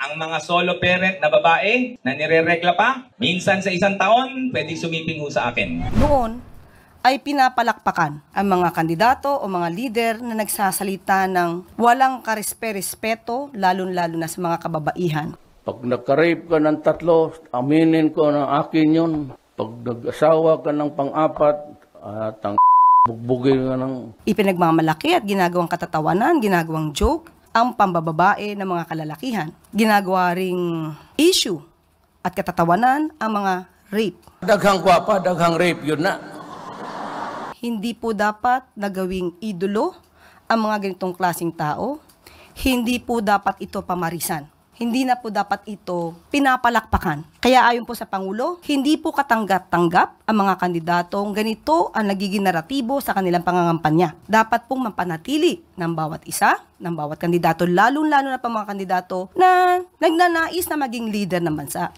ang mga solo parent na babae na nireregla pa, minsan sa isang taon, pwede sumiping ho sa akin. Noon ay pinapalakpakan ang mga kandidato o mga leader na nagsasalita ng walang karespe-respeto, lalo-lalo na sa mga kababaihan. Pag nagka-rape ka ng 3, aminin ko na akin yun. Pag nag-asawa ka ng pang-4, bugbugin ka ng... Ipinagmamalaki at ginagawang katatawanan, ginagawang joke, ang pambababae ng mga kalalakihan. Ginagawa ring issue at katatawanan ang mga rape. Daghang kwapa, daghang rape yun na. Hindi po dapat nagawing idolo ang mga ganitong klaseng tao. Hindi po dapat ito pamarisan. Hindi na po dapat ito pinapalakpakan. Kaya ayon po sa Pangulo, hindi po katanggap-tanggap ang mga kandidatong ganito ang nagiging naratibo sa kanilang pangangampanya. Dapat pong mapanatili ng bawat isa, ng bawat kandidato, lalo-lalo na pa mga kandidato na nagnanais na maging leader ng bansa.